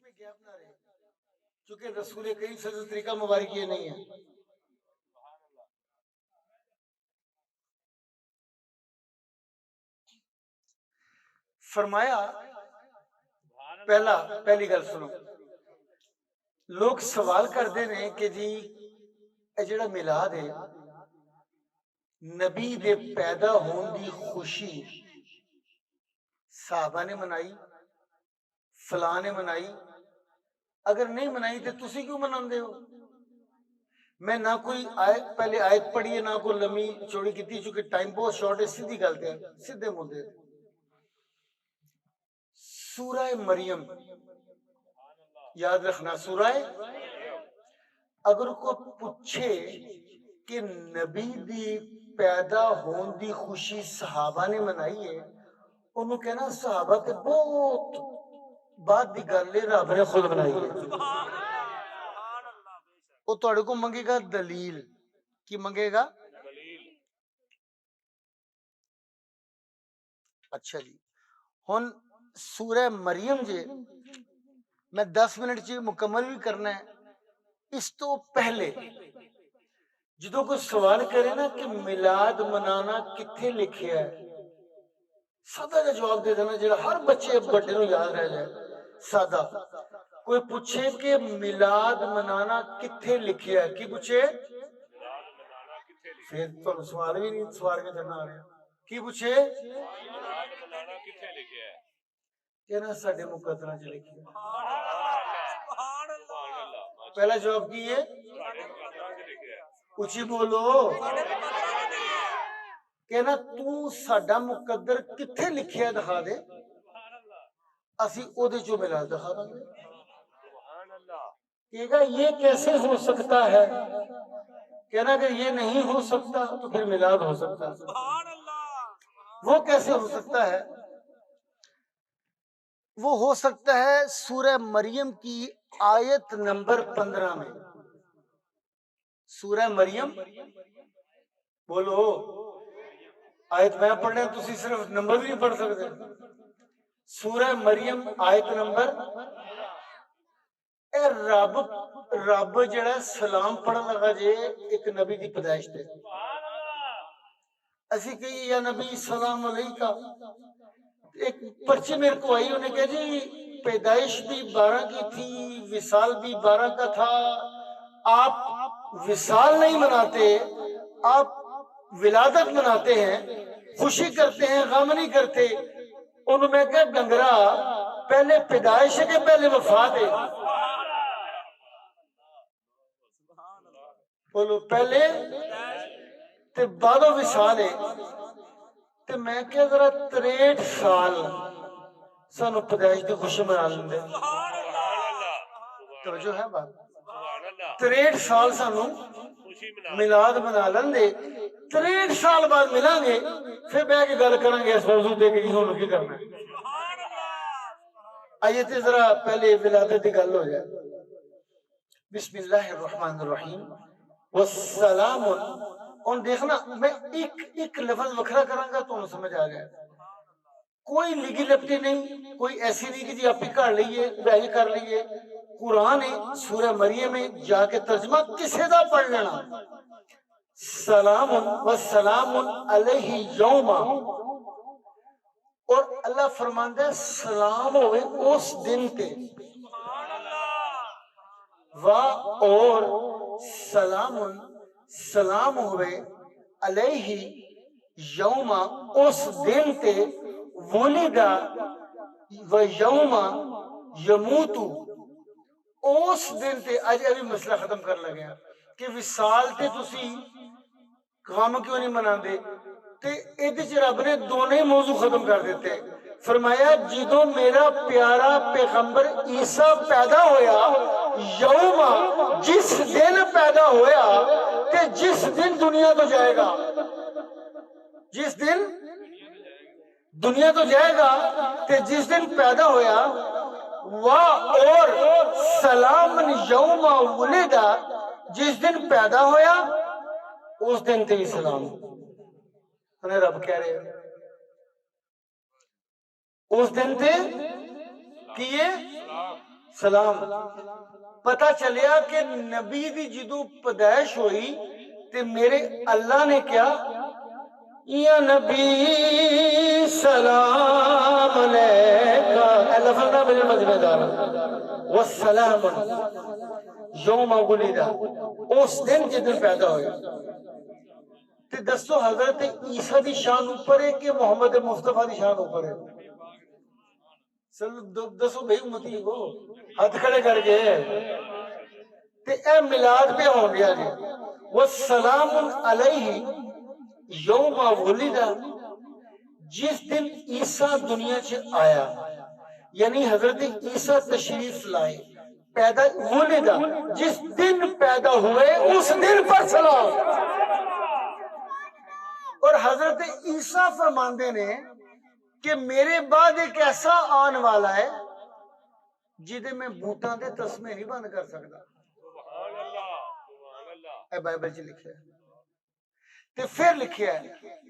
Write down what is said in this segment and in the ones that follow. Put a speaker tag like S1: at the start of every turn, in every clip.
S1: میں گیپ نہ رہے، چونکہ رسول کریم صلی اللہ علیہ وسلم طریقہ مبارک یہ نہیں ہے۔ فرمایا پہلی گل سنو، لوگ سوال کرتے ہیں کہ جی اے جڑا میلاد ہے، نبی دے پیدا ہون دی خوشی صحابہ نے منائی، فلاں نے منائی، اگر نہیں منائی تو تسی کیوں مناندے ہو؟ میں نہ کوئی پہلے آیت پڑھی ہے، نہ کوئی لمبی چوڑی کی، چونکہ ٹائم بہت شارٹ ہے، سیدھی گل تے سیدھے مدے۔ سورہ مریم یاد رکھنا، سورہ اگر کو پوچھے کہ نبی دی پیدا ہون دی خوشی صحابہ نے منائی ہے، انہوں کہنا صحابہ تے بہت بعد دی گل ہے، رب نے خود بنائی ہے۔ وہ تھوڑے کو منگے گا دلیل، کی منگے گا؟ اچھا جی، ہن سورہ مریم جے میں 10 منٹ چی مکمل بھی کرنا ہے۔ اس تو پہلے جدوں کوئی سوال کرے نا کہ میلاد منانا کتھے لکھیا ہے، سادہ کا جواب دے دینا جڑا ہر بچے بڑے نو یاد رہ جائے۔ سادہ کوئی پوچھے کہ میلاد منانا کتھے لکھیا ہے، کی پوچھے؟ پھر تو سوال بھی نہیں، سوال کے کرنا آ رہا ہے، کی پوچھے؟ کہنا ساڈے مقدرہ چ لکھیا ہے۔ پہلا جواب کی ہے؟ اچھی بولو، کہنا تو ساڈا مقدر کتھے لکھیا دکھا دے، اسی او دے چو میلاد دکھا دیں گے۔ کہے گا یہ کیسے ہو سکتا ہے؟ کہنا اگر یہ نہیں ہو سکتا تو پھر میلاد ہو سکتا ہے۔ وہ کیسے ہو سکتا ہے؟ وہ ہو سکتا ہے سورہ مریم کی آیت نمبر 15 میں۔ سورہ مریم بولو، آیت میں پڑھنے تسی صرف نمبر بھی نہیں پڑھ سکتے۔ سورہ مریم آیت نمبر، اے رب جڑا سلام پڑھن لگا جے ایک نبی دی پیدائش تے، اسی کہی یا نبی سلام علیکہ، ایک پرچی میرے کو آئی، انہیں کہا جی پیدائش بھی 12 کی تھی، وصال بھی 12 کا تھا، آپ وصال نہیں مناتے، آپ ولادت مناتے ہیں، خوشی کرتے ہیں، غم نہیں کرتے۔ انہوں میں کہا ڈنگرا پہلے پیدائش ہے کہ پہلے وفات ہے؟ بولو پہلے تے بعدو وصال ہے۔ تے میں کہا ذرا 63 سال سانو پیدائش دی خوشی منا لیندے، توجہ ہے بات، 63 سال سانو میلاد منا لیندے، 63 سال بعد ملیں گے، پھر بہ کے گل کریں گے اس موضوع دے کے کسی کی کرنا ہے۔ آئیے تے ذرا پہلے ولادت دی گل ہو جائے۔ بسم اللہ الرحمن الرحیم والسلام۔ اور دیکھنا میں ایک لفظ وکھرا کروں گا تو انہوں سمجھ آ گیا، کوئی لگی لپٹی نہیں، کوئی ایسی نہیں کہ جی آپ ہی کر لئیے وہی کر لئیے۔ قرآن سورہ مریم میں جا کے ترجمہ کسے دا پڑھ لینا، سلام والسلام علیہ یوم، اور اللہ فرماندہ ہے سلام ہوئے اس دن تے، اور سلام ہوئے علیہ یوم اس دن تے، ولدہ و یوم یموتو اس دن تے۔ آج ابھی مسئلہ ختم کر لگیا کہ وصال تے تسی غم کیوں نہیں مناندے، تے ایدھ رب نے دونوں موضوع ختم کر دیتے۔ فرمایا جدوں میرا پیارا پیغمبر عیسیٰ پیدا ہویا، یوم جس دن پیدا ہویا تے جس دن دنیا تو جائے گا، جس دن دنیا تو جائے گا تے جس دن پیدا ہویا، اور سلام یوم ولدہ جس دن پیدا ہویا اس دن تے سلام۔ انہیں رب کہہ رہے ہیں اس دن تے کیے سلام پتا چلیا کہ نبی دی جدو پیدائش ہوئی تے میرے اللہ نے کیا یا نبی سلام علیکہ، اے لفظ نہ میرے مجمع دار والسلام یوم ولدہ، اس دن جدن پیدا ہوئے. تے دسو حضرت عیسیٰ دی شان اوپر ہے کہ محمد مصطفیٰ دی شان اوپر ہے؟ دسو بھائی امتی کو ہاتھ کھڑے کر کے. تے اے میلاد پہ ہو گیا جی والسلام علیہ یوم ولدہ، جس دن عیسیٰ دنیا سے آیا، یعنی حضرت عیسیٰ تشریف لائے، پیدا ولدہ جس دن پیدا ہوئے اس دن پر سلام. اور حضرت عیسیٰ فرماندے نے کہ میرے بعد ایک ایسا آن والا ہے جدے میں بوٹاں دے تسمے نہیں بند کر سکتا. اے بائبل چ لکھا ہے. تے پھر لکھا ہے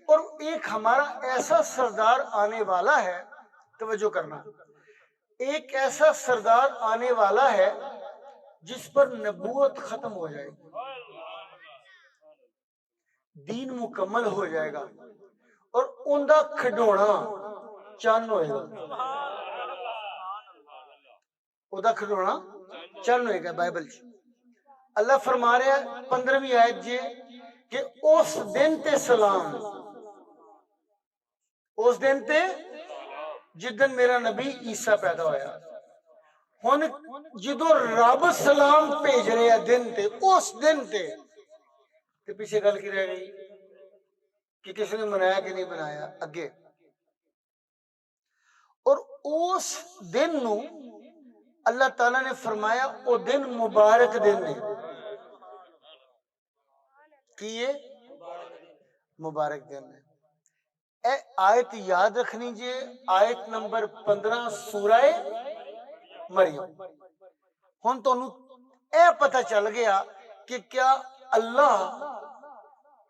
S1: اور ایک ہمارا ایسا سردار آنے والا ہے، توجہ کرنا، ایک ایسا سردار آنے والا ہے جس پر نبوت ختم ہو جائے گی، دین مکمل ہو جائے گا، اور ان دا کھڈونا چن ہوئے گا. او دا کھڈونا چن ہوئے گا. بائبل چ اللہ فرما رہا ہے 15ویں آیت جی کہ اس دن تے سلام، اس دن تے جدن میرا نبی عیسیٰ پیدا ہویا. ہن جدو رب سلام بھیج رہے ہیں دن تے، اس دن تے پیچھے گل کی رہ گئی کہ کس نے منایا کہ نہیں بنایا اگے. اور اس دن نو اللہ تعالیٰ نے فرمایا او دن مبارک دن ہے. کیے مبارک دن ہے. اے آیت یاد رکھنی جے، آیت نمبر 15 سورہ مریم. ہن تو اے پتہ چل گیا کہ کیا اللہ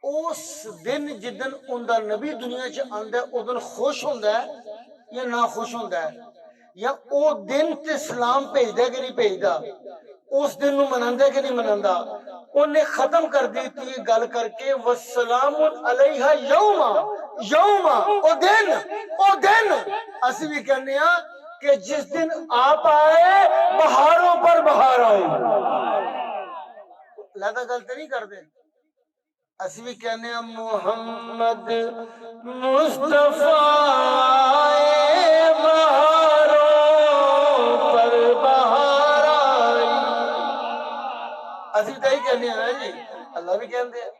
S1: اس دن جدن ان دا نبی دنیا چ آندا ہے او دن خوش ہوندا ہے یا نہ خوش ہوندا ہے، یا او دن تے سلام بھیجدا ہے کہ نہیں بھیجدا، اس دن نو مناندا ہے کہ نہیں مناندا. انہیں ختم کر دیتی ہے گل کر کے والسلام علیہ یوم، یوم او دن اسی بھی کہنے ہیں کہ جس دن آپ آئے بہاروں پر بہار آئی. لہذا غلط نہیں کر دے. اسی بھی کہنے ہیں محمد مصطفیٰ بہاروں پر بہار آئی. اسی بھی تہی کہنے ہیں جی، اللہ بھی کہنے ہیں.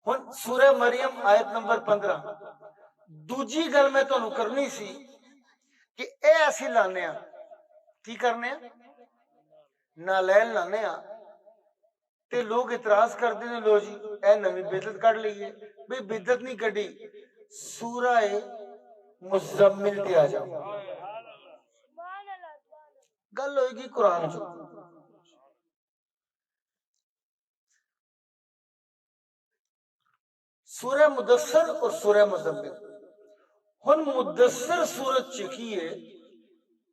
S1: ہن سورہ مریم آیت نمبر 15. دوجی گل میں تو کرنی سی کہ اے ایسی لانے ہیں کی کرنے ہیں نالیل لانے ہیں تے لوگ اعتراض کرتے ہیں لو جی اے نویں بدعت کڈ لئیے. بھئی بدعت نہیں کڈی، سورہ مزمل تے آ جاؤ، گل ہوئے گی قرآن جو. سورہ مدثر اور سورہ مزمل. ہن مدثر سورت چکیے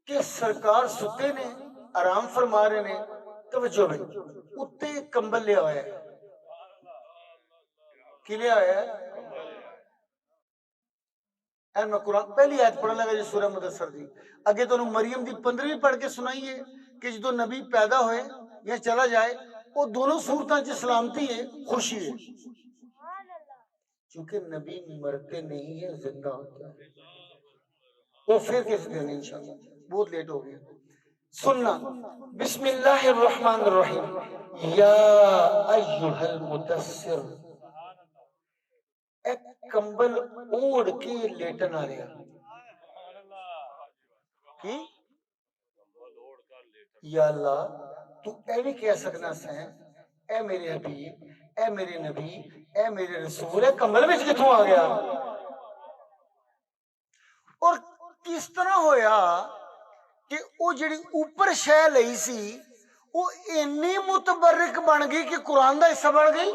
S1: کہ سرکار ستے نے، آرام فرما رہے نے. توجہ بھائی اتے کمبل لیا ہوا ہے. کی لیا ہوا ہے؟ این میں قرآن پہلی آیت پڑھنے لگا جی سورہ مدثر دی. اگے تو مریم دی 15ویں پڑھ کے سنائیے کہ جدو نبی پیدا ہوئے یا چلا جائے وہ دونوں صورتاں چ سلامتی ہے، خوشی ہے. چونکہ نبی مرتے نہیں ہے، زندہ ہوتا ہے. وہ پھر کس دن انشاءاللہ، بہت لیٹ ہو گیا. سننا بسم اللہ الرحمن الرحیم. یا ایہا المدثر، ایک کمبل اوڑ کے لیٹن آ رہا کی یا اللہ تو اے بھی کہہ سکنا سیں اے میرے حبیب، اے میرے نبی، اے میرے رسول، اے کمبل میں کتوں آ گیا. اور کس طرح ہویا کہ وہ جڑی اوپر شے لئی سی وہ اتنی متبرک بن گئی کہ قرآن دا حصہ بن گئی.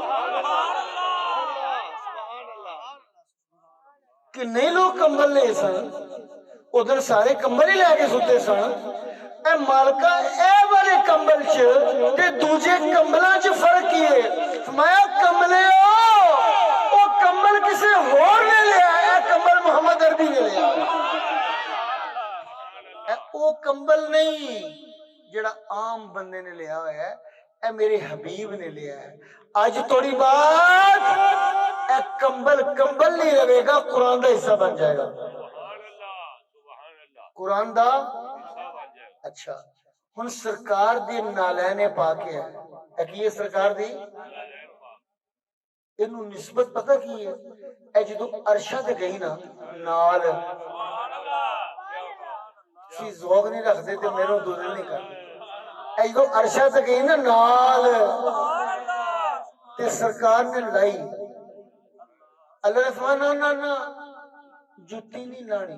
S1: کہ نہیں لوگ کمبل لے سن ادھر سارے کمبل ہی لے کے ستے سن. اے مالکا اے والے کمبل چ تے دوجے کمبلاں چ فرق کی ہے؟ فرمایا کمبلے او کمبل کسے ہور نے لیا، اے کمبل محمد عربی نے لیا، اے او کمبل نہیں جڑا عام بندے نے لیا ہوا ہے، اے میرے حبیب نے لیا ہے۔ آج توڑی بات اے کمبل کمبل نہیں رہے گا، قرآن دا حصہ بن جائے گا، قرآن دا۔ اچھا ہن سرکار دی نالین پاک ہے، اے کی ہے سرکار دی؟ اینو نسبت پتہ کی ہے؟ اے جدو عرشہ تے گئی نا نال سی ذوق نہیں رکھ دے تے میروں دو دل نہیں کرتے، اے جدو عرشہ تے گئی نا نال تے سرکار نے لائی، اللہ نے فرمایا نا نا جتی نہیں لانی،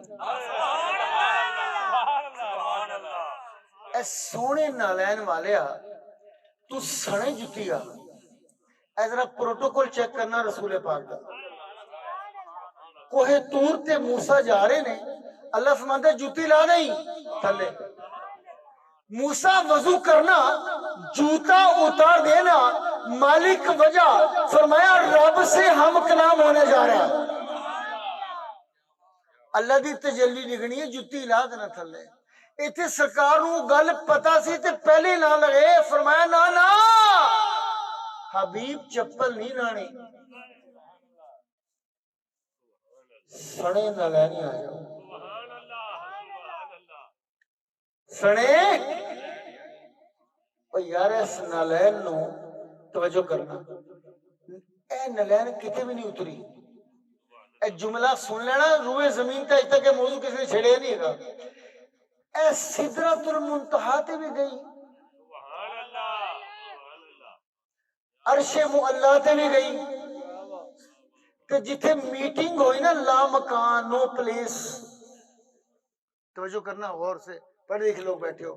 S1: اے سونے نالین والیا تو سنے جتی آ، اے ذرا پروٹوکول چیک کرنا رسول پاک دا۔ کوہ تور تے موسیٰ جا رہے نے، اللہ فرماتا ہے جوتی لا نہیں تھلے، موسیٰ وضو کرنا جوتا اتار دینا، مالک وجہ فرمایا رب سے ہم کلام ہونے جا رہے ہیں، اللہ دی تجلی لگنی ہے جوتی لا دینا تھلے۔ ایتھے سرکار نو گل پتا سی تے پہلے نہ لگے، فرمایا نا نا حبیب چپل نہیں لانی، سنے نہ لینی آ جاؤ، سنے او یار اس نالین نو توجہ کرنا، اے نالین کتے بھی نہیں اتری، اے جملہ سن لینا روئے زمین تا اج تک کہ موضوع کسی نے چھڑے نہیں گا، اے سدرۃ المنتہا تے بھی گئی، عرش معلیٰ تے بھی گئی، کہ جتھے میٹنگ ہوئی نا لا مکان نو پلیس، توجہ کرنا غور سے، پڑھ لکھ لوگ بیٹھے ہو،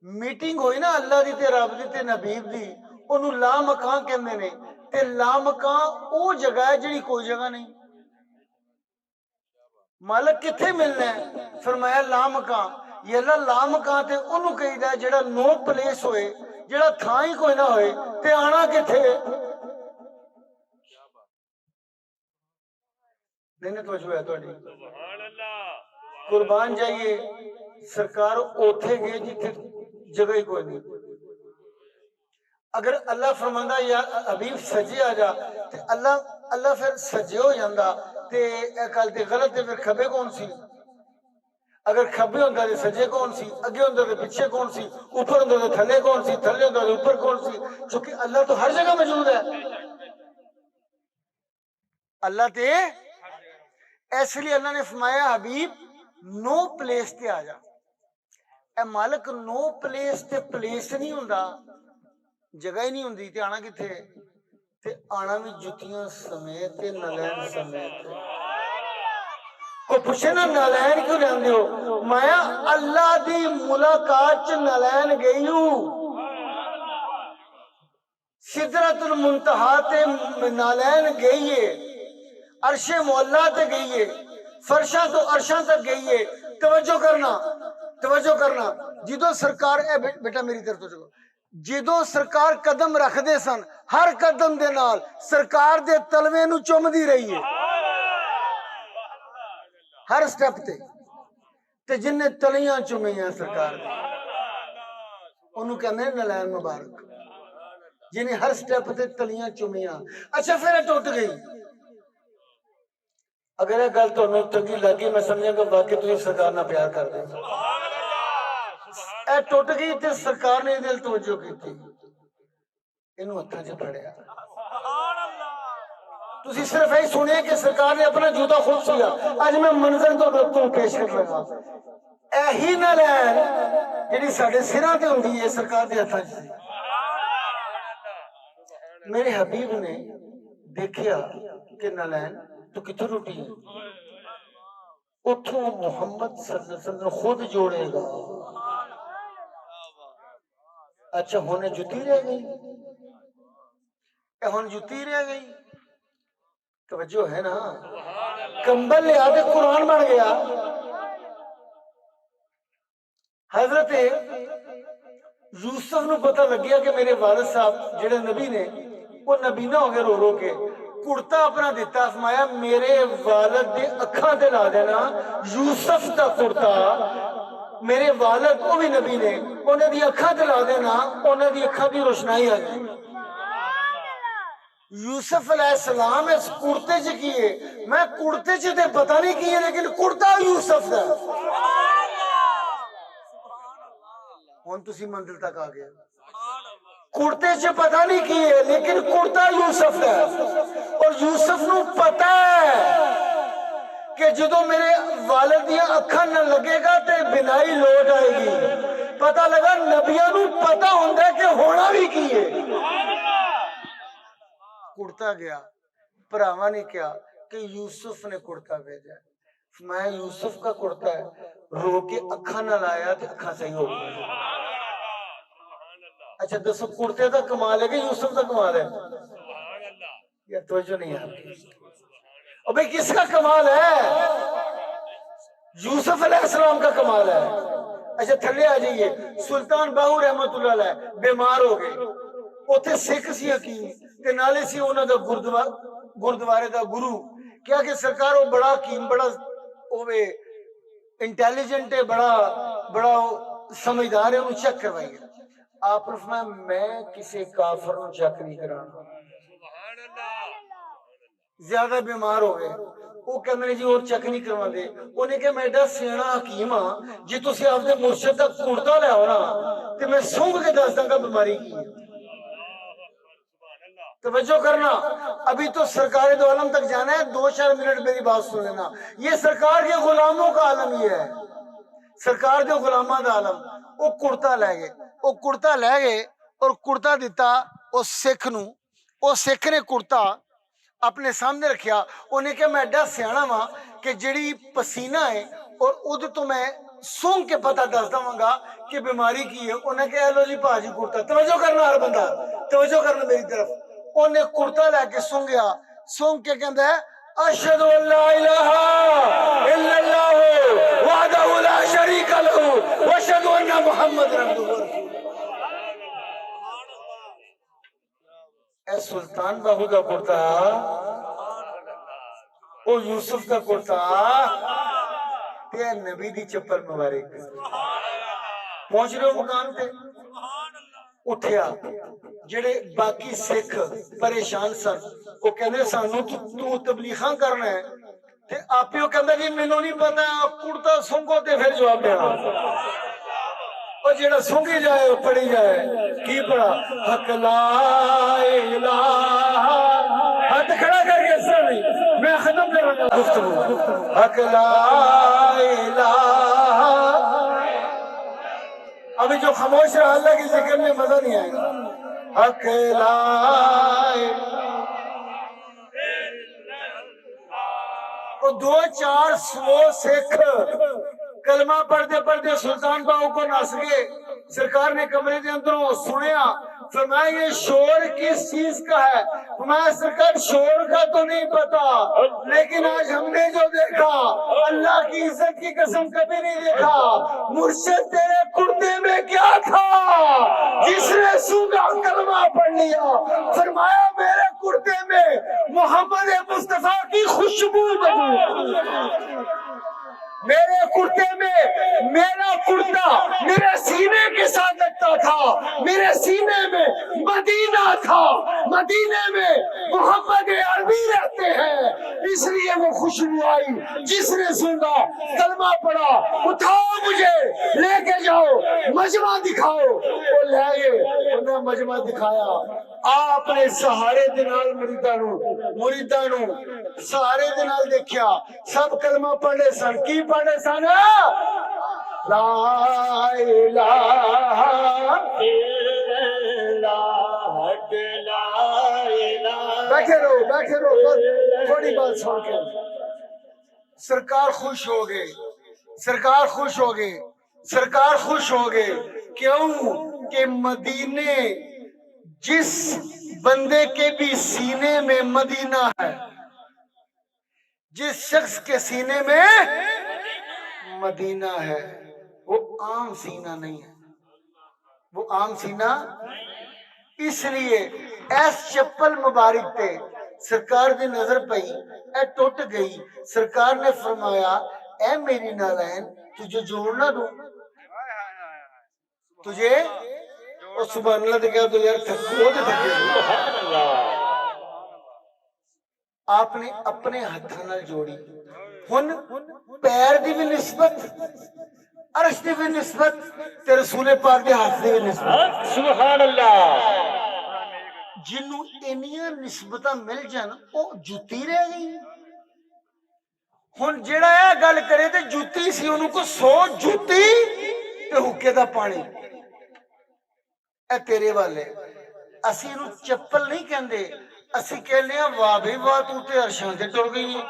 S1: میٹنگ ہوئی نا اللہ دی تے رب دی تے نبیب دی، انہوں لا مکان کہندے نے، تے لا مکان او جگہ ہے جڑی کوئی جگہ نہیں، مالک کتھے ملنا ہے؟ فرمایا لا مکان، یہ اللہ لا مکان تے انہوں کہی دا جڑا نو پلیس ہوئے، جڑا تھاں ہی کوئی نہ ہوئے، تے آنا کتھے؟ نہیں توجہ ہے توڑی قربان جائیے، سرکار اوتھے گئے جتھے جگہ ہی کوئی نہیں، اگر اللہ فرماندہ یا حبیب سجے آ جا تے اللہ پھر سجے ہو جاندہ تے کل تے غلط تے پھر کھبے کون سی؟ اگر کھبے ہوندہ تے سجے کون سی؟ اگے ہوندہ تے پچھے کون سی؟ اوپر ہوندہ تے تھلے کون سی؟ تھلے ہوندہ تے اوپر کون سی؟ چونکہ اللہ تو ہر جگہ موجود ہے، اللہ تے اس لیے اللہ نے فرمایا حبیب نو پلیس تے آ جا، اے مالک نو پلیس تے پلیس نہیں ہوندہ، جگہ ہی نہیں ہوندی تے آنا کتھے؟ تے آنا بھی جتیاں سمیت تے نالین سمیت، کو پوچھے نا نالین کیوں لیندے ہو؟ مایا اللہ دی ملاقات چ نالین گئی ہوں، سدرۃ المنتہا تے نالین گئی ہے، عرش معلیٰ تے گئی ہے، فرشاں تو عرشاں تک گئی ہے، توجہ کرنا جدو سرکار اے بیٹا میری طرف توجہ، جدو سرکار قدم رکھ دے سن ہر قدم دے نال سرکار دے تلوے نو چوم دی رہی ہے، ہر سٹیپ تے جن نے تلیاں چومیاں سرکار دے انہوں کہنے نالین مبارک، جنہیں ہر سٹیپ تے تلیاں چومیاں۔ اچھا پھر ٹوٹ گئی، اگر یہ گل تو چنگی لگی میں سمجھا کہ واقعی تجھے سرکار نہ پیار کر دے، اے ٹوٹ گئی تے سرکار نے دل توجہ کی تھی، انہوں ہتھاں چ پھڑیا، تسی صرف یہی سنے کہ سرکار نے اپنا جوتا خود سیا، آج میں منظر تو دوستوں پیش کر لگا، ایہی نالین جڑی ساڑھے سراں تے ہوندی ہے سرکار دے ہتھاں چ، میرے حبیب نے دیکھیا کہ نالین تو کتھوں روٹی ہے، اتھوں محمد صلی اللہ علیہ وسلم خود جوڑے گا، اچھا ہونے جتی رہ گئی، ہون جتی رہ گئی، توجہ ہے نا، کمبل لے آتے قرآن بن گیا، حضرت یوسف نو پتہ لگیا کہ میرے والد صاحب جڑے نبی نے وہ نبینا ہو گئے رو رو کے کرتا اپنا دیتا فرمایا میرے والد دے اکھاں تے لا دینا یوسف دا کرتا میرے والد وہ بھی نبی نے انہیں دی اکھاں تے لا دینا انہیں دی اکھاں دی روشنائی آ جائے یوسف علیہ السلام اس کرتے چ کیے میں کرتے چ تے پتہ نہیں کیے لیکن کرتا یوسف دا ہن تسی منزل تک آ گئے کرتے چ پتہ نہیں کیے لیکن کرتا یوسف دا اور یوسف نو پتہ ہے کہ جدو میرے والد دیاں اکھاں نہ لگے گا تے بنائی لوٹ آئے گی پتہ لگا نبیاں نو پتہ ہوندا ہے کہ ہونا بھی کیے کرتا گیا پراواں نے کیا کہ یوسف نے کرتا بھیجا میں یوسف کا کرتا ہے رو کے اکھاں نہ لایا تے اکھاں صحیح ہو گئی اچھا دسو کرتے دا کمال ہے کہ یوسف دا کمال ہے یا توجہ نہیں ہے اور بھئی کس کا کمال ہے یوسف علیہ السلام کا کمال ہے اچھا تھلے آ جائیے سلطان باہو رحمت اللہ علیہ بیمار ہو گئے اوتھے سکھ سی حکیم تے نالے سی انہاں دا گردوارے دا گرو کیا کہ سرکار وہ بڑا حکیم بڑا اوے انٹیلیجنٹ ہے بڑا سمجھدار ہے انہوں چیک کروائیے آپ نے فرمایا میں کسی کافر نو چیک نہیں کرانا زیادہ بیمار ہو گئے وہ کہنے نے جی اور چیک نہیں کروا دے انہیں کہ میں ایڈا سیاںا حکیم ہاں جی تسی آپ دے مرشد دا کرتا لے آؤ نا تے میں سونگ کے دس داں گا بیماری کی ہے توجہ کرنا ابھی تو سرکار دو عالم تک جانا ہے 2-4 منٹ میری بات سن لینا یہ سرکار کے غلاموں کا عالم یہ ہے سرکار دے غلامہ دا عالم وہ کرتا لے گئے اور کرتا دیتا وہ سکھ نے کرتا اپنے سامنے رکھیا انہیں کہ میں ایڈا سیاںا وا کہ جڑی پسینہ ہے اور ادھر تو میں سونگ کے پتہ دس داں گا کہ بیماری کی ہے انہیں کہ لو جی پاجی کرتا توجہ کرنا ہر بندہ توجہ کرنا میری طرف انہیں کرتا لے کے سونگیا سونگ کے کہندا ہے اشہد ان لا الہ الا اللہ وحدہ لا شریک لہ واشہد ان محمد عبدہ ورسولہ اے سلطان باہو دا کرتا او یوسف دا کرتا تے نبی دی چپل مبارک پہنچ رہے ہو مقام تے اٹھیا جڑے باقی سکھ پریشان سن وہ کہنے سانو تو تبلیغاں کرنا ہے تے آپیو کہندا جی مینوں نہیں پتا کرتا سنگو تے پھر جواب دینا اور جڑا سنگی جائے وہ پڑھی جائے کی پڑھا حق لا الہ ہاتھ کھڑا کر کے سر نہیں میں ختم کر رہا ہوں گفتگو حق لا الہ ابھی جو خاموش رہا اللہ کی ذکر میں مزہ نہیں آئے گا حق لا اور 2-400 سکھ کلمہ پڑھتے سلطان باہو کو نس گئے سرکار نے کمرے کے اندروں سنیا فرمایا یہ شور کس چیز کا ہے فرمایا سرکار شور کا تو نہیں پتا لیکن آج ہم نے جو دیکھا اللہ کی عزت کی قسم کبھی نہیں دیکھا مرشد تیرے کرتے میں کیا تھا جس نے سونگا کلمہ پڑھ لیا فرمایا میرے کرتے میں محمد مصطفیٰ کی خوشبو میرے کرتے میں میرا کرتا میرے سینے کے ساتھ لگتا تھا میرے سینے میں مدینہ تھا مدینے میں محمد عربی رہتے ہیں اس لیے وہ خوشبو آئی جس نے سنا کلمہ پڑھا اٹھاؤ مجھے لے کے جاؤ مجمع دکھاؤ وہ لے گئے انہیں مجمع دکھایا آپ نے سہارے دنال مریدانو سہارے دنال دیکھیا سب کلمہ پڑھے سن کی پڑھے سن لا الہ الا اللہ بیٹھے رہو تھوڑی بات سن کے سرکار خوش ہو گئے سرکار خوش ہو گئے کیوں کہ مدینے جس بندے کے بھی سینے میں مدینہ ہے جس شخص کے سینے میں مدینہ ہے وہ عام سینہ نہیں ہے، وہ عام سینہ اس لیے ایس چپل مبارک تے سرکار دی نظر پئی، اے ٹوٹ گئی، سرکار نے فرمایا اے میری نالین تجھے جوڑ نہ دوں، تجھے اور سبحان اللہ کہا تو یار تھکے آپ نے اپنے ہتھاں نال جوڑی، ہن پیر دی بھی نسبت، عرش دی بھی نسبت تے رسول پاک دے ہاتھ دی بھی نسبت، سبحان اللہ۔ جنوں انیاں نسبتاں مل جان او جُتی رہ گئی، ہن جیڑا اے گل کرے تے جُتی سی انہوں کو 100 جُتی تے حکے دا پانی، اے تیرے والے اسی انہوں چپل نہیں کہندے، اسی کہنے ہیں واہ بھئی واہ تو تے عرشاں تے ٹر گئی ہے،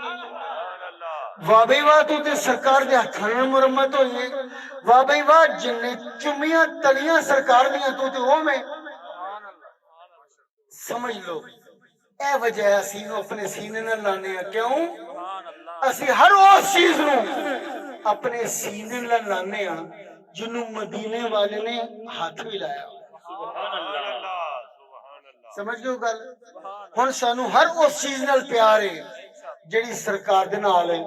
S1: واہ بھئی واہ تو تے سرکار دے ہتھاں مرمت ہوئی ہے، واہ بھئی واہ جن چمیاں تلیاں سرکار دیاں تو تے وہ میں سمجھ لو۔ اے وجہ ہے اسی نو اپنے سینے نہ لانے ہیں، کیوں؟ اسی ہر اس چیز نو اپنے سینے نہ لانے ہیں جنوں مدینے والے نے ہاتھ بھی لایا، سمجھ گئے گل؟ ہن سانو ہر اس چیز نال پیار ہے جڑی سرکار دے نال ہے،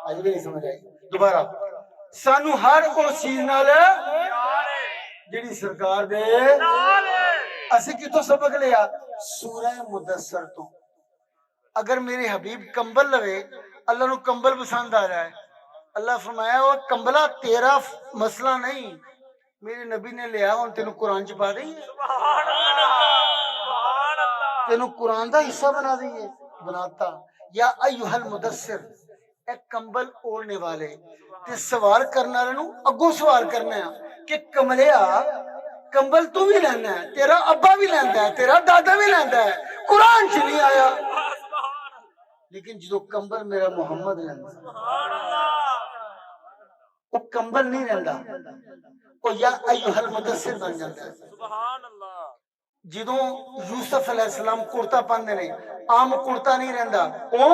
S1: اج بھی نہیں سمجھ آئی، دوبارہ سانو ہر اس چیز نال جڑی سرکار دے نال ہے۔ اسی کتوں سبق لیا؟ سورہ مدثر تو۔ اگر میرے حبیب کمبل لوے، اللہ نو کمبل پسند آ جائے، اللہ فرمایا وہ کمبلا تیرا مسئلہ نہیں، میرے نبی نے لیا ہوں تینوں قرآن چ پا دئی ہے، تینوں قرآن دا حصہ بنا دئیے، بناتا یا ایھا المدثر، اے کمبل اوڑھنے والے، تے سوال کرنا رہنو اگوں سوال کرنا ہے کہ کملیا کمبل تو بھی لینا ہے، تیرا ابا بھی لینا ہے، تیرا دادا بھی لینا ہے، قرآن چ نہیں آیا، لیکن جدو کمبل میرا محمد لینا وہ کمبل نہیں رہندا، وہ یا ایھا المدثر بن جاتا ہے۔ جدوں یوسف علیہ السلام کرتا پاندے نے، عام کرتا نہیں رہندا، وہ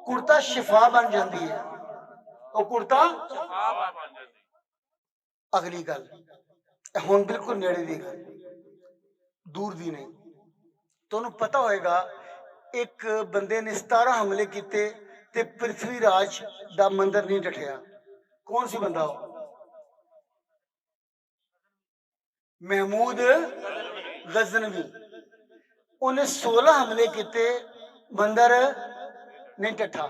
S1: کرتا شفا بن جاندی ہے، وہ کرتا اگلی گل ہون بالکل نیڑے دی گل، دور دی نہیں۔ تو انہوں پتہ ہوئے گا ایک بندے نے 17 حملے کیتے تے پرتھوی راج دا مندر نہیں ڈٹھیا، کون سی بندہ ہو؟ محمود غزنوی، انہیں 16 حملے کیتے مندر نہیں ٹٹھا،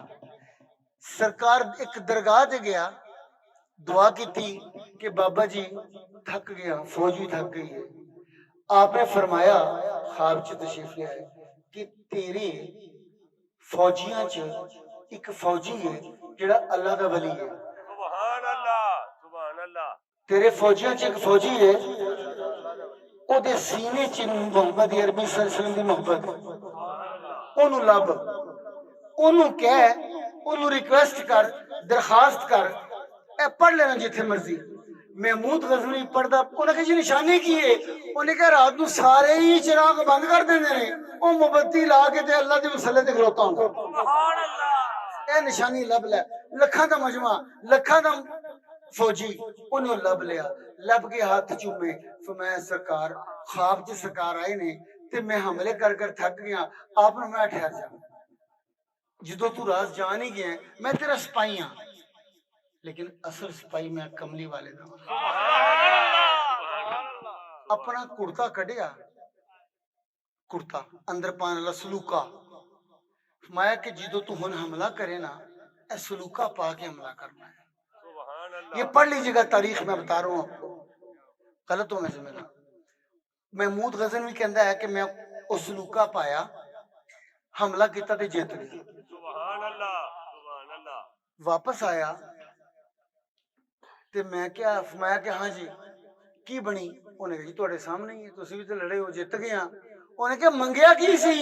S1: سرکار ایک درگاہ دے گیا، دعا کی تھی کہ بابا جی تھک گیا، فوج بھی تھک گئی ہے، آپ نے فرمایا خواب چ تشریف لے آئے کہ تیرے فوجیاں چ ایک فوجی ہے جڑا اللہ دا ولی ہے، سبحان اللہ سبحان اللہ، تیرے فوجیاں چ ایک فوجی ہے او دے سینے چ محمد عربی صلی اللہ علیہ وسلم دی محبت، اونوں لب، اونوں کہہ، اونوں ریکویسٹ کر، درخواست کر، اے پڑھ لینا جتھے مرضی۔ محمود غزنوی پڑھدا، انہاں کہ جی نشانی کی ہے؟ انہیں کہا رات نو سارے ہی چراغ بند کر دیندے نے، او موبتی لا کے تے اللہ دے مصلی تے کھلوتا ہوندا، سبحان اللہ، اے نشانی لب لے، لکھاں دا مجمع، لکھاں دا فوجی، انہوں لب لیا، لب کے ہاتھ چومے، فرمایا سرکار خواب چ سرکار آئے نے تے میں حملے کر کر تھک گیا، آپ نے میں ٹھہر جا، جدو تو راز جان ہی گیا میں تیرا سپاہی ہاں، لیکن اصل سپاہی میں کملی والے دا، اپنا کرتا کڈیا، کرتا اندر پان والا سلوکا، فرمایا کہ جدو تو ہن حملہ کرے نا اے سلوکا پا کے حملہ کرنا ہے۔ یہ پڑھ لیجیے گا، تاریخ میں بتا رہا ہوں آپ کو، غلط ہو میں سمجھنا۔ محمود غزنوی کہندا ہے کہ میں اس سلوکا پایا، حملہ کیتا تے جیت گیا، سبحان اللہ سبحان اللہ، واپس آیا تے میں کیا فرمایا کہ ہاں جی کی بنی؟ انہیں کہا جی تواڈے سامنے ہی ہے، تسی بھی تے لڑے ہو، جیت گیا۔ انہیں کہا منگیا کی سی؟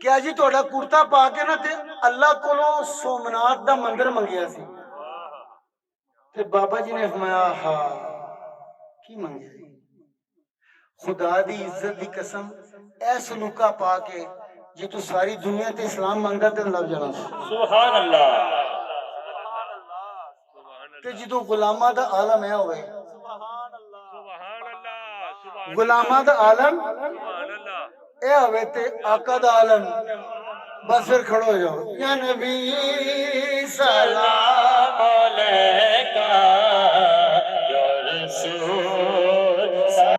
S1: کیا جی تواڈا کرتا پا کے نا تے اللہ کولوں سومنات دا مندر منگیا سی، تے بابا جی نے فرمایا ہاں کی منگیا جی؟ خدا دی عزت دی قسم اے سلوکا پا کے جی تو ساری دنیا تے اسلام منگدا تے لگ جانا، سبحان اللہ۔ کہ جدو غلامہ دا عالم ہے ہوئے غلامہ دا عالم اے ہوئے تے آقا دا عالم بس پھر کھڑو ہو جاؤ یا نبی سلام علیکہ یا رسول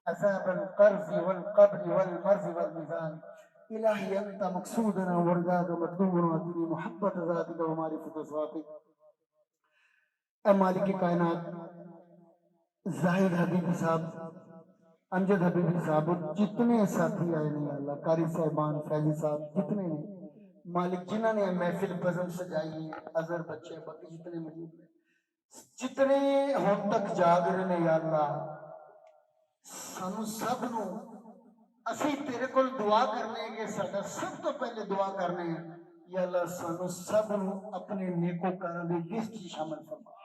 S1: عذاب القرض والقبر والمرض والميزان الہی انت مقصودنا ورداد مطلوبنا واتنی محبت ذاتک ومعرفت ذاتک اے مالک کائنات زاہد حبیبی صاحب امجد حبیبی صاحب جتنے ساتھی آئے ہیں اللہ قاری صاحبان فیضی صاحب جتنے ہیں مالک جنہوں نے محفل بزم سجائی ہے اظہر بچے باقی جتنے موجود ہیں جتنے ہم تک جاگ رہے ہیں یا اللہ سانو سب نو اسی تیرے کول دعا کرنے ہیں کہ ساڈا سب تو پہلے دعا کرنے ہیں یا اللہ سانو سب نو اپنے نیکوکاراں دی لسٹ وچ شامل فرما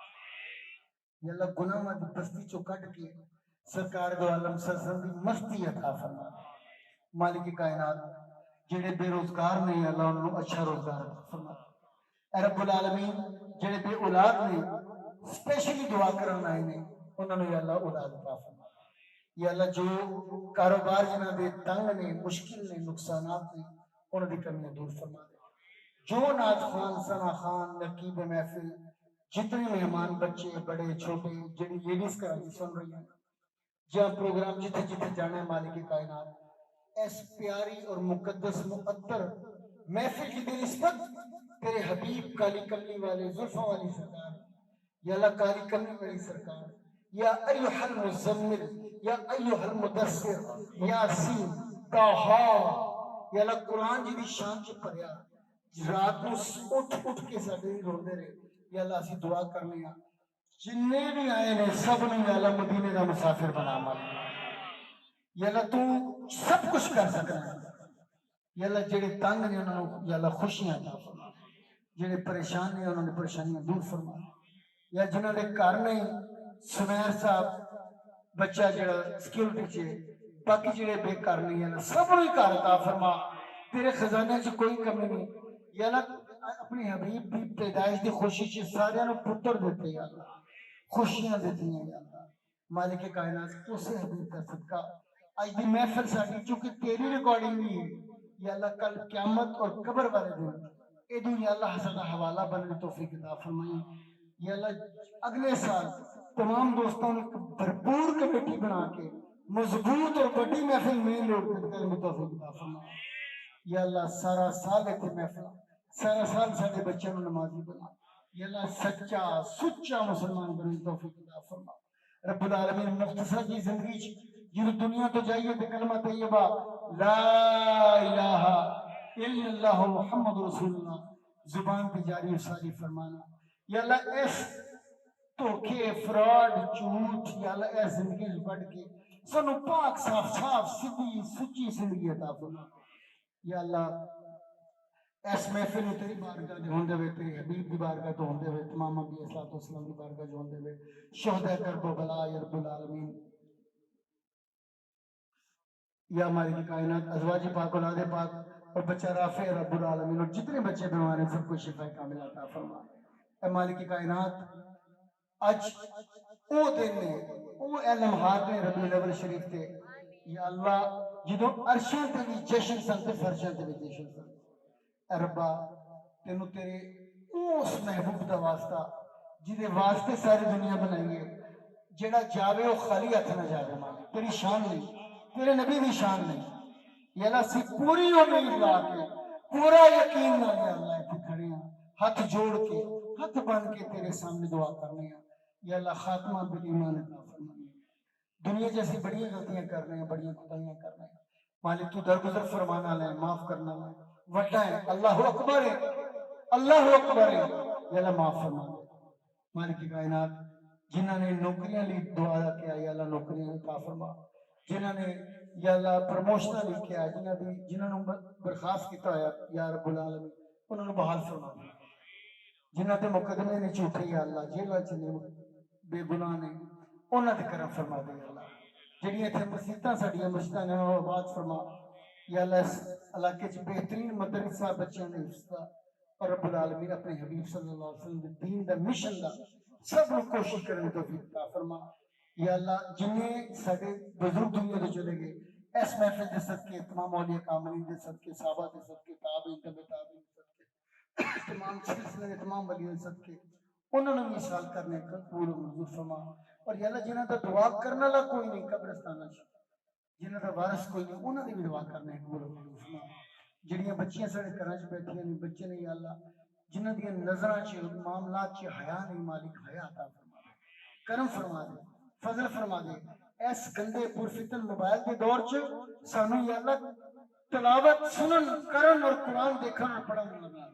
S1: یا اللہ گناہ دی بستی چوں کٹ کے سرکار دو عالم سرزن دی مستی عطا فرما مالک کائنات جڑے بے روزگار نے یا اللہ انہوں اچھا روزگار عطا فرما اے رب العالمین جڑے بے اولاد نے سپیشلی دعا کرنا آئے نے انہوں نے یا اللہ اولاد عطا فرما یا اللہ جو کاروبار جنہاں دے تنگ نے مشکل نے نقصانات نے انہوں دی کمیاں دور فرما دے جو ناز خان ثنا خان نقیب محفل جتنے مہمان بچے بڑے چھوٹے جڑی لیڈیز کا راجی سن رہی ہیں جہاں پروگرام جتنے جتنے جانے مالک کائنات اس پیاری اور مقدس مقدر محفل کی بے نسبت تیرے حبیب کالی کملی والے زلفوں والی سرکار یا اللہ کالی کملی والی سرکار یا ایوہ المزمل یا ایوہ المدثر یاسین طہا یا اللہ قرآن جی دی شان چ پڑھیا رات نو اٹھ کے ساڈے روندے رہے یا اللہ اسی دعا کرنے ہیں جننے بھی آئے نے سب نے یا اللہ مدینے کا مسافر بنا مالی یا اللہ تو سب کچھ کر سکنا ہے یا اللہ جڑے تنگ نے انہوں نے یا اللہ خوشیاں عطا فرما جڑے پریشان نے انہوں نے پریشانیاں دور فرما یا جنہوں نے گھر نہیں سمیر صاحب بچہ جڑا سیکورٹی چ باقی جڑے بے گھر نہیں یا اللہ سب نے گھر عطا فرما تیرے خزانے چ کوئی کمی نہیں یا اللہ اپنی حبیب دی پیدائش دی خوشی چ سارے نو پتر دیتے یا اللہ خوشیاں دیتی ہیں یا اللہ مالک کائنات اسے حبیب کا صدقہ آج دی محفل ساڈی چونکہ تیری ریکارڈنگ بھی ہے یا اللہ کل قیامت اور قبر والے دن ادو یا اللہ سدا حوالہ بننے توفیق عطا فرمائیں یا اللہ اگلے سال تمام دوستوں نے بھرپور کمیٹی بنا کے مضبوط اور بڑی محفل میں لوگ کرنے توفیق عطا فرمائیں یا اللہ سارا سال ایتھے محفل سارا سال سارے بچوں نے نمازی بنا یا اللہ سچا سچا مسلمان بننے توفیق عطا فرما رب العالمین مختصر کی زندگی جن دنیا تو جائیے تے کلمہ طیبہ لا الہ الا اللہ محمد رسول اللہ زبان پہ جاری و ساری فرمانا یا اللہ اس دھوکے فراڈ جھوٹ یا اللہ اس زندگی سے بڑھ کے سنو پاک صاف صاف سیدھی سچی زندگی عطا فرما یا اللہ اس محفل میں تیری بارگاہ جو ہوندے ہوئے تیری حبیب دی بارگاہ تو ہوندے ہوئے تمام انبیاء صلی اللہ علیہ وسلم دی بارگاہ جو ہوندے ہوئے شہداء کرب و بلا یا رب العالمین یا ہماری کائنات ازواج پاک اولاد پاک اور بچہ رافع رب العالمین اور جتنے بچے بیمار ہیں سب کو شفا کامل عطا فرما اے مالک کائنات اج او دن نے او لمحات نے ربیع الاول شریف تے یا اللہ جدوں عرشاں تے بھی جشن سن تے فرشاں تے بھی جشن سن اے ربا تینوں تیرے اس محبوب دا واسطہ جدے واسطے ساری دنیا بنائی ہے جڑا جاوے او خالی ہاتھ نہ جاوے مالک تیری شان نہیں تیرے نبی بھی شان نہیں یا اللہ سی پوری امید لا کے پورا یقین نہ یا اللہ اتنے کھڑے ہیں ہاتھ جوڑ کے ہاتھ بن کے تیرے سامنے دعا کرنے ہیں یا اللہ خاتمہ بالایمان عطا فرمائے دنیا جیسی بڑی غلطیاں کر رہے ہیں بڑی خدائیاں کر رہے ہیں مالک تو درگزر فرمانا لے معاف کرنا لے وڈا ہے اللہ اکبر ہے اللہ اکبر ہے یا اللہ معاف فرما دے مالک کائنات جنہوں نے نوکریاں لی دعا کیا یا اللہ نوکریاں عطا فرما جنہوں نے یا اللہ پروموشنہ لکھیا جنہوں نے برخاست کیتا ہے یا رب العالمین انہوں نے بحال فرما دیا جنہوں نے مقدمے نے جھوٹے یا اللہ جیلہ چلے بے گناہ نے انہوں نے کرم فرما دے یا اللہ جنہیں تھے مسیطہ ساڑیاں مسجدہ نے آباد فرما یا اللہ اس علاقے چ بہترین مدرسہ بچیاں نے حفظہ اور رب العالمین اپنے حبیب صلی اللہ علیہ وسلم دین دا مشن دا سب کو کوشش کرنے کی توفیق عطا فرما یا اللہ جنہیں سارے بزرگ دنیا سے چلے گئے اس محفل کے صدقے تمام اولیاء کاملین کے صدقے صحابہ کے صدقے تابعین تبع تابعین کے صدقے تمام سلسلے کے تمام ولیوں کے صدقے انہوں نے مثال کرنے کا قبول و منظور فرما اور یا اللہ جنہاں دا دعا کرنا لا کوئی نہیں قبرستان جنہاں دا وارث کوئی نہیں انہاں دی بھی دعا کرنے قبول و منظور فرما جڑیاں بچیاں سارے گھراں وچ بیٹھیاں نے بچے نے یا اللہ جنہاں دی نظراں چ معاملات چ حیا نہیں مالک حیا عطا فرما دے کرم فرما دے فضل فرما دے اس گندے پرفتن موبائل کے دور چ سانو یا اللہ تلاوت سنن کرن اور قرآن دیکھن اور پڑھن لگا